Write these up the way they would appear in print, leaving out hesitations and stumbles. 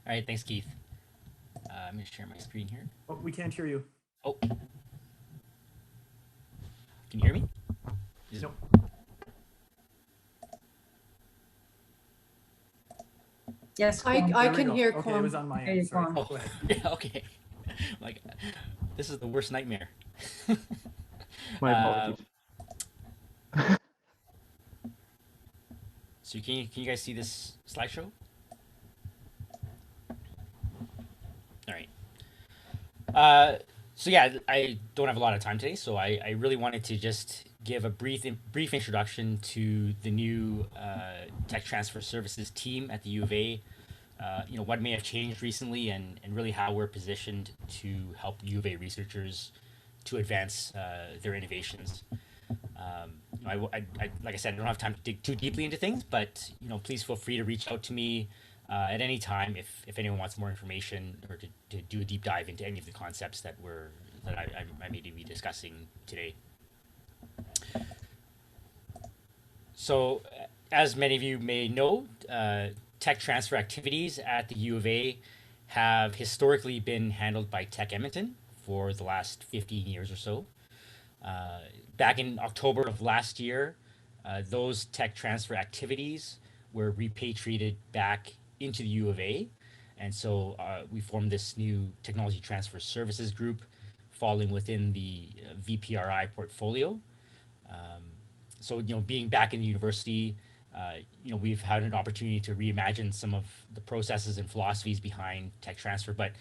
All right, thanks, Keith. I'm going to share my screen here. Oh, we can't hear you. Oh, can you hear me? Nope. Yes, I Quang. can hear Okay, Quang. it was on my There end. you Sorry. go. Oh, Go ahead. yeah, okay. Like, this is the worst nightmare. My apologies. So can you guys see this slideshow? All right. So yeah, I don't have a lot of time today, so I really wanted to just give a brief introduction to the new tech transfer services team at the U of A. What may have changed recently, and really how we're positioned to help U of A researchers to advance their innovations. Like I said, I don't have time to dig too deeply into things, but please feel free to reach out to me at any time if anyone wants more information or to do a deep dive into any of the concepts that I may be discussing today. So, as many of you may know, tech transfer activities at the U of A have historically been handled by Tech Edmonton for the last 15 years or so. Back in October of last year, those tech transfer activities were repatriated back into the U of A. And so we formed this new technology transfer services group falling within the VPRI portfolio. So, being back in the university, we've had an opportunity to reimagine some of the processes and philosophies behind tech transfer, but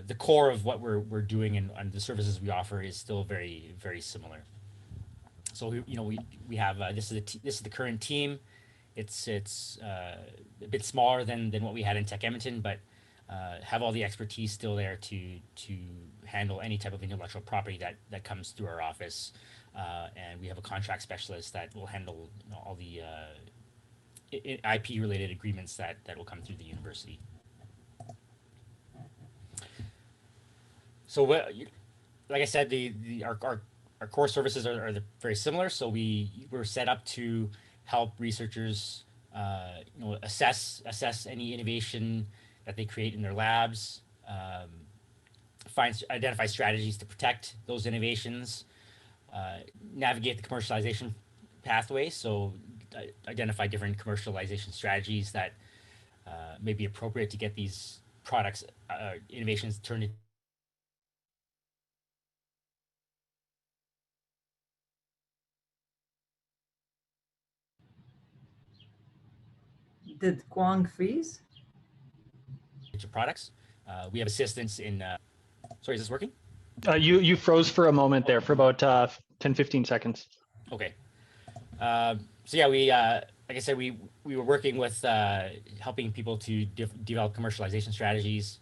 the core of what we're doing and the services we offer is still very, very similar. So we have this is the current team. It's a bit smaller than what we had in Tech Edmonton, but have all the expertise still there to handle any type of intellectual property that comes through our office. And we have a contract specialist that will handle all the IP related agreements that will come through the university. So like I said, our core services are very similar. So we're set up to help researchers, assess any innovation that they create in their labs, identify strategies to protect those innovations, navigate the commercialization pathway. So identify different commercialization strategies that may be appropriate to get these products, innovations turned into. Did Quang freeze? Products. We have assistance in. Sorry, is this working? You froze for a moment there for about 10-15 seconds. Okay. So yeah, like I said, we were working with helping people to develop commercialization strategies,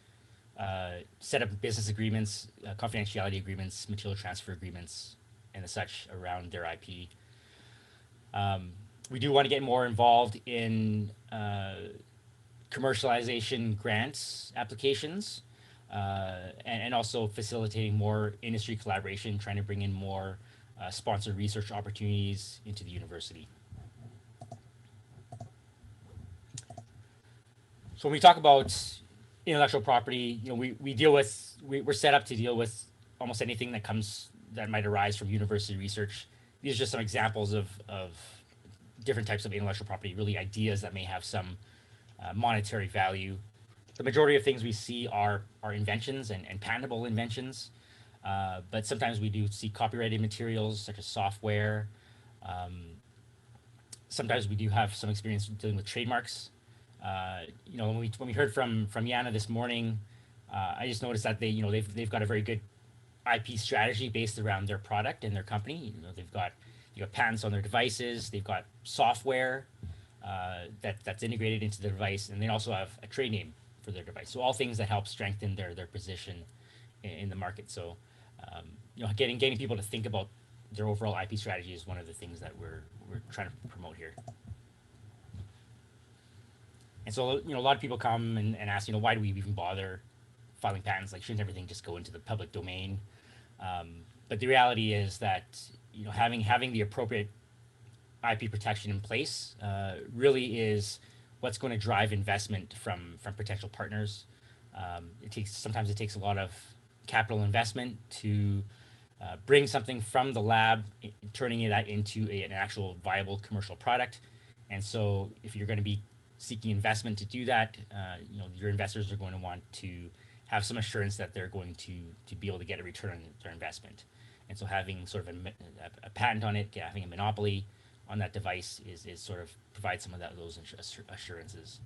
set up business agreements, confidentiality agreements, material transfer agreements, and the such around their IP. We do want to get more involved in commercialization grants applications, and also facilitating more industry collaboration, trying to bring in more sponsored research opportunities into the university. So when we talk about intellectual property, we're set up to deal with almost anything that might arise from university research. These are just some examples of different types of intellectual property, really ideas that may have some monetary value. The majority of things we see are inventions and patentable inventions, but sometimes we do see copyrighted materials such as software. Sometimes we do have some experience dealing with trademarks. When we heard from Yana this morning, I just noticed that they've got a very good IP strategy based around their product and their company. They've got patents on their devices. They've got software that's integrated into the device, and they also have a trade name for their device. So all things that help strengthen their position in the market. So getting people to think about their overall IP strategy is one of the things that we're trying to promote here. And so a lot of people come and ask, why do we even bother filing patents? Like, shouldn't everything just go into the public domain? But the reality is that having the appropriate IP protection in place really is what's going to drive investment from potential partners. Sometimes it takes a lot of capital investment to bring something from the lab, turning it into an actual viable commercial product. And so, if you're going to be seeking investment to do that, your investors are going to want to have some assurance that they're going to be able to get a return on their investment. And so, having sort of a patent on it, having a monopoly on that device is sort of provides some of those assurances.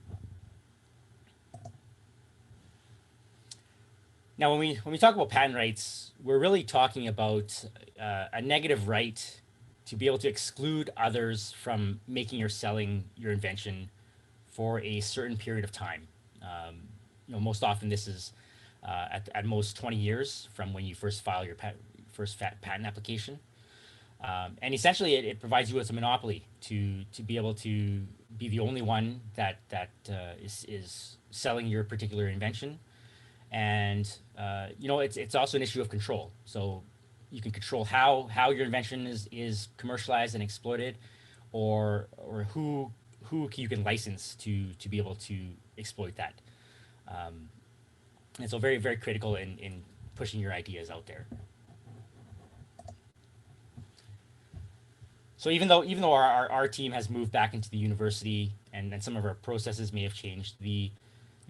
Now, when we talk about patent rights, we're really talking about a negative right to be able to exclude others from making or selling your invention for a certain period of time. Most often this is at most 20 years from when you first file your patent application. And essentially, it provides you with a monopoly to be able to be the only one that is selling your particular invention. And it's also an issue of control. So you can control how your invention is commercialized and exploited, or who you can license to be able to exploit that. And so very, very critical in pushing your ideas out there. So even though our team has moved back into the university and some of our processes may have changed, the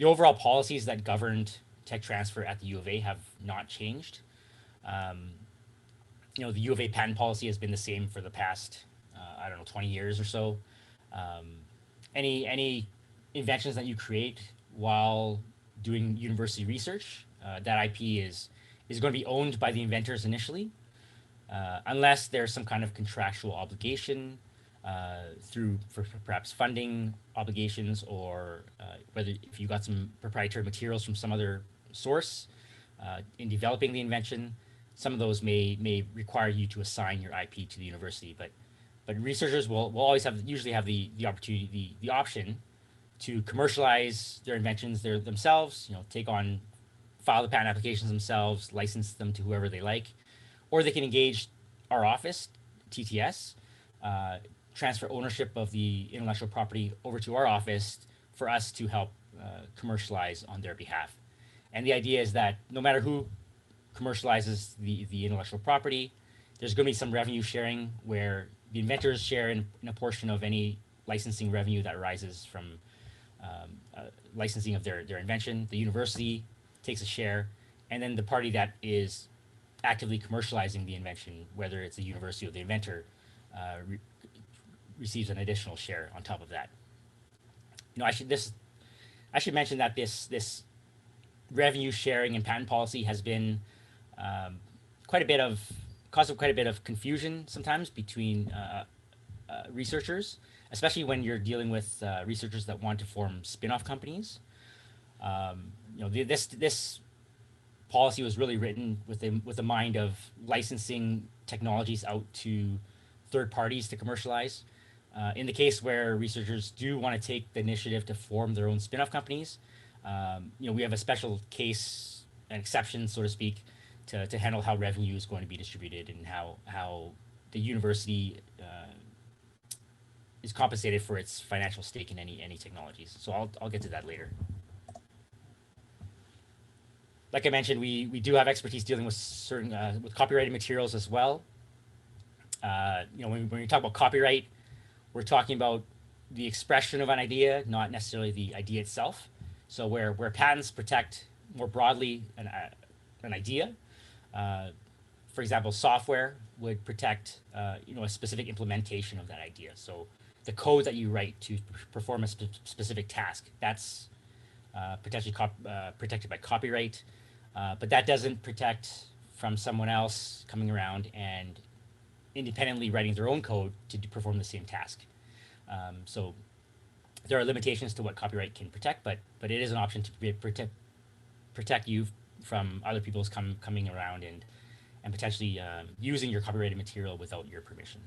overall policies that governed tech transfer at the U of A have not changed. The U of A patent policy has been the same for the past 20 years or so. Any inventions that you create while doing university research, that IP is going to be owned by the inventors initially, unless there's some kind of contractual obligation for perhaps funding obligations, or whether if you got some proprietary materials from some other source in developing the invention. Some of those may require you to assign your IP to the university, but researchers will always usually have the opportunity, the option to commercialize their inventions themselves, file the patent applications themselves, license them to whoever they like, or they can engage our office, TTS, transfer ownership of the intellectual property over to our office for us to help commercialize on their behalf. And the idea is that no matter who commercializes the intellectual property, there's going to be some revenue sharing where the inventors share in a portion of any licensing revenue that arises from licensing of their invention. The university takes a share, and then the party that is actively commercializing the invention, whether it's the university or the inventor, receives an additional share on top of that. I should mention that this revenue sharing and patent policy has been caused quite a bit of confusion sometimes between researchers, especially when you're dealing with researchers that want to form spin-off companies. This policy was really written with the mind of licensing technologies out to third parties to commercialize. In the case where researchers do want to take the initiative to form their own spin-off companies, we have a special case, an exception, so to speak, to handle how revenue is going to be distributed and how the university is compensated for its financial stake in any technologies. So I'll get to that later. Like I mentioned, we do have expertise dealing with certain with copyrighted materials as well. When we talk about copyright, we're talking about the expression of an idea, not necessarily the idea itself. So where patents protect more broadly an idea, for example, software would protect a specific implementation of that idea. So the code that you write to perform a specific task, that's potentially protected by copyright, but that doesn't protect from someone else coming around and independently writing their own code to perform the same task. So there are limitations to what copyright can protect, but it is an option to protect you from other people's coming around and potentially using your copyrighted material without your permission.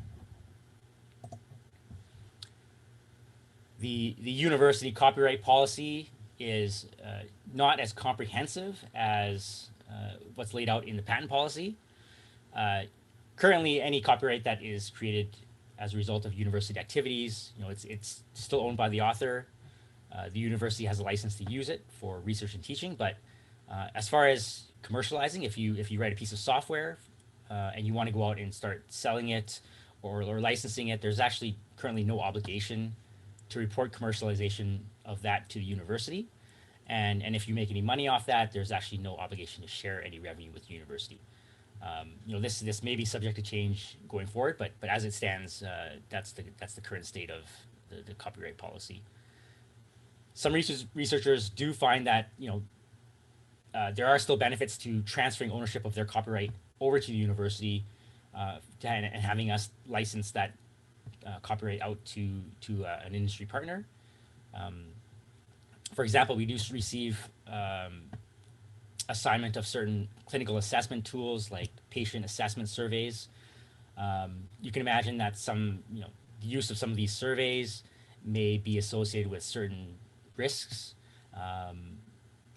The university copyright policy is not as comprehensive as what's laid out in the patent policy. Currently, any copyright that is created as a result of university activities, it's still owned by the author. The university has a license to use it for research and teaching, but as far as commercializing, if you write a piece of software and you want to go out and start selling it or licensing it, there's actually currently no obligation to report commercialization of that to the university. And if you make any money off that, there's actually no obligation to share any revenue with the university. This may be subject to change going forward, but as it stands, that's the current state of the copyright policy. Some researchers do find that there are still benefits to transferring ownership of their copyright over to the university and having us license that copyright out to an industry partner. For example, we do receive assignment of certain clinical assessment tools like patient assessment surveys. You can imagine that the use of some of these surveys may be associated with certain risks,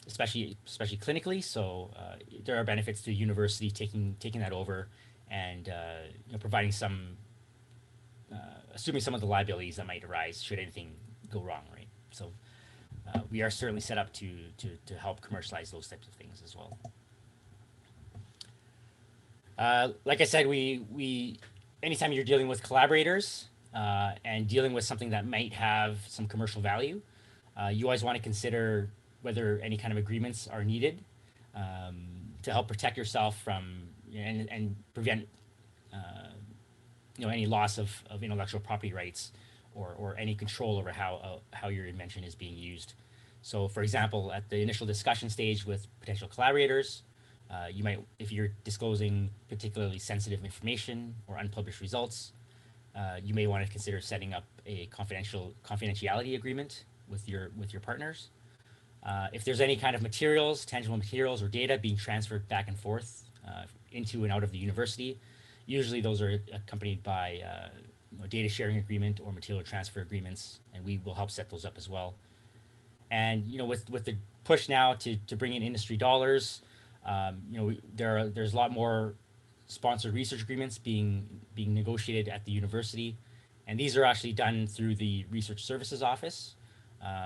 especially clinically. So there are benefits to the university taking that over and providing assuming some of the liabilities that might arise should anything go wrong, right? So we are certainly set up to help commercialize those types of things as well. Like I said, we anytime you're dealing with collaborators and dealing with something that might have some commercial value, you always want to consider whether any kind of agreements are needed to help protect yourself from and prevent any loss of intellectual property rights or any control over how your invention is being used. So, for example, at the initial discussion stage with potential collaborators, you might, if you're disclosing particularly sensitive information or unpublished results, you may want to consider setting up a confidentiality agreement with your partners. If there's any kind of tangible materials or data being transferred back and forth into and out of the university, usually those are accompanied by data sharing agreement or material transfer agreements, and we will help set those up as well. And with the push now to bring in industry dollars, there's a lot more sponsored research agreements being negotiated at the university, and these are actually done through the research services office,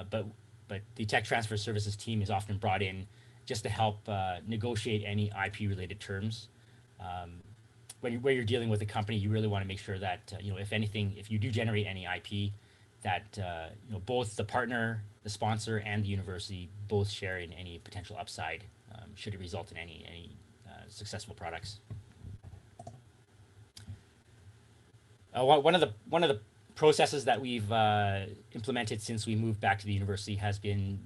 but the tech transfer services team is often brought in just to help negotiate any IP related terms. When you're dealing with a company, you really want to make sure that if you do generate any IP, that both the partner, the sponsor, and the university both share in any potential upside should it result in any successful products. One of the processes that we've implemented since we moved back to the university has been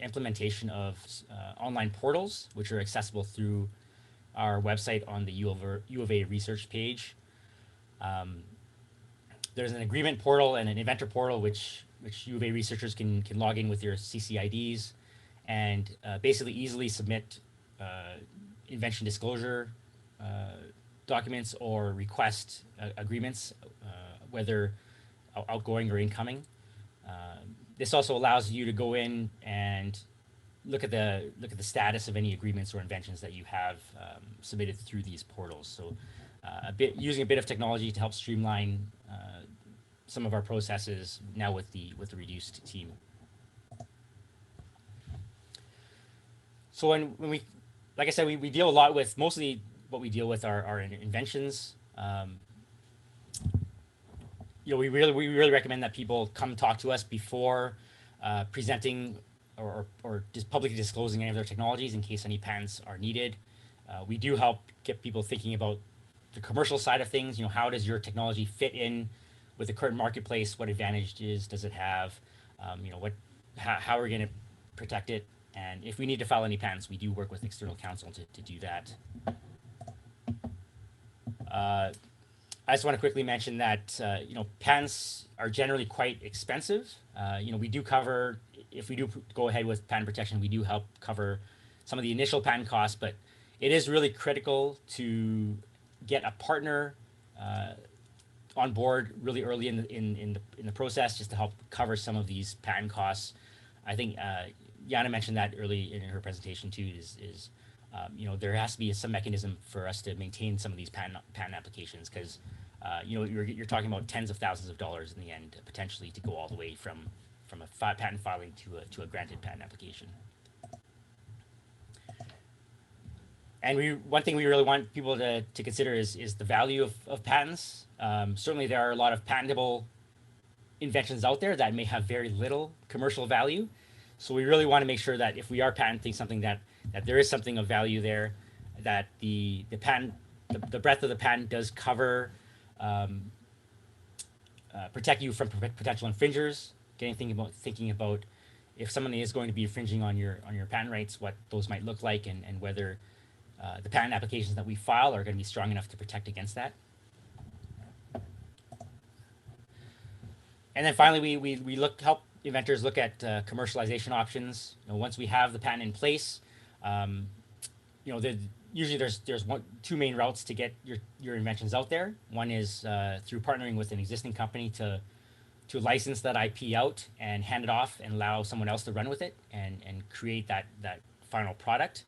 implementation of online portals, which are accessible through our website on the U of A research page. There's an agreement portal and an inventor portal, which U of A researchers can log in with your CCIDs and basically easily submit invention disclosure documents or request agreements, whether outgoing or incoming. This also allows you to go in and look at the status of any agreements or inventions that you have submitted through these portals. So using a bit of technology to help streamline some of our processes now with the reduced team. So when we, like I said, we deal a lot with, mostly what we deal with are inventions. We really recommend that people come talk to us before presenting or just publicly disclosing any of their technologies in case any patents are needed. We do help get people thinking about the commercial side of things. How does your technology fit in with the current marketplace? What advantages does it have? How are we going to protect it? And if we need to file any patents, we do work with external counsel to do that. I just want to quickly mention that patents are generally quite expensive. We do cover, if we do go ahead with patent protection, we do help cover some of the initial patent costs, but it is really critical to get a partner on board really early in the process, just to help cover some of these patent costs. I think Yana mentioned that early in her presentation too. Is there has to be some mechanism for us to maintain some of these patent applications, because you're talking about tens of thousands of dollars in the end, potentially, to go all the way from from a patent filing to a granted patent application. And one thing we really want people to consider is the value of patents. Certainly, there are a lot of patentable inventions out there that may have very little commercial value. So we really want to make sure that if we are patenting something, that there is something of value there, that the patent, the breadth of the patent does cover, protect you from potential infringers. Thinking about if someone is going to be infringing on your patent rights, what those might look like, and whether the patent applications that we file are going to be strong enough to protect against that. And then finally, we help inventors look at commercialization options. Once we have the patent in place, usually there's two main routes to get your inventions out there. One is through partnering with an existing company to license that IP out and hand it off and allow someone else to run with it and create that final product.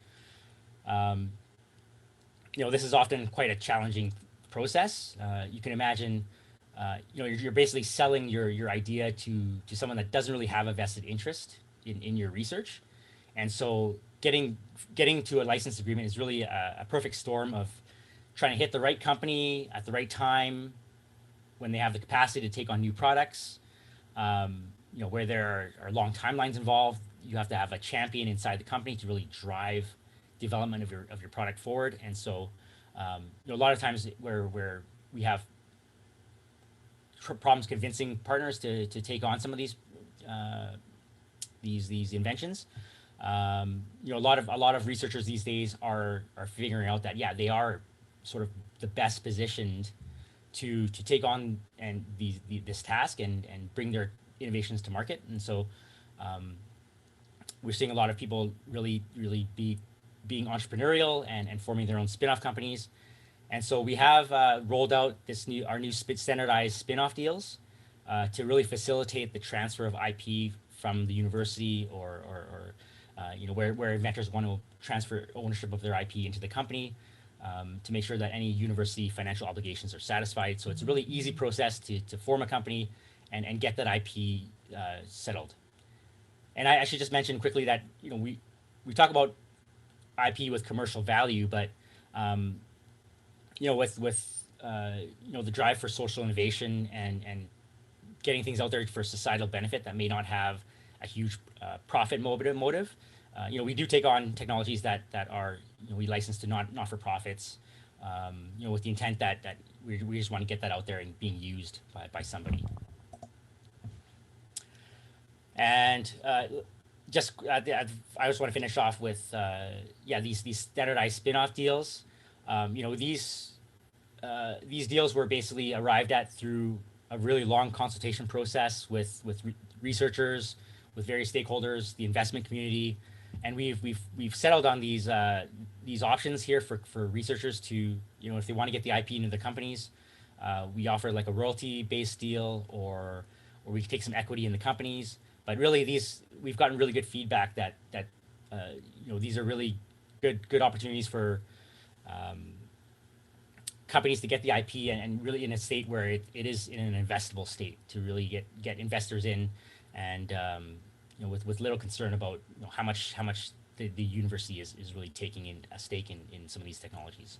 This is often quite a challenging process. You can imagine, you're basically selling your idea to someone that doesn't really have a vested interest in your research. And so getting to a license agreement is really a perfect storm of trying to hit the right company at the right time when they have the capacity to take on new products. Where there are long timelines involved, you have to have a champion inside the company to really drive development of your product forward. And so, a lot of times where we have problems convincing partners to take on some of these inventions. A lot of researchers these days are figuring out that they are sort of the best positioned to take on this task and bring their innovations to market. And so we're seeing a lot of people really being entrepreneurial and forming their own spin-off companies. And so we have rolled out our new standardized spin-off deals to really facilitate the transfer of IP from the university or where inventors want to transfer ownership of their IP into the company, to make sure that any university financial obligations are satisfied. So it's a really easy process to form a company and get that IP settled. And I should just mention quickly that we talk about IP with commercial value, but with the drive for social innovation and getting things out there for societal benefit that may not have a huge profit motive. We do take on technologies that are we license to not for profits, with the intent that we just want to get that out there and being used by somebody. And I just want to finish off with these standardized spin-off deals. These deals were basically arrived at through a really long consultation process with researchers, with various stakeholders, the investment community, and we've settled on these options here for researchers to, if they want to get the IP into the companies, we offer like a royalty-based deal, or we take some equity in the companies. But really, we've gotten really good feedback that these are really good opportunities for companies to get the IP and really in a state where it is in an investable state to really get investors in, and with little concern about how much the university is really taking in a stake in some of these technologies.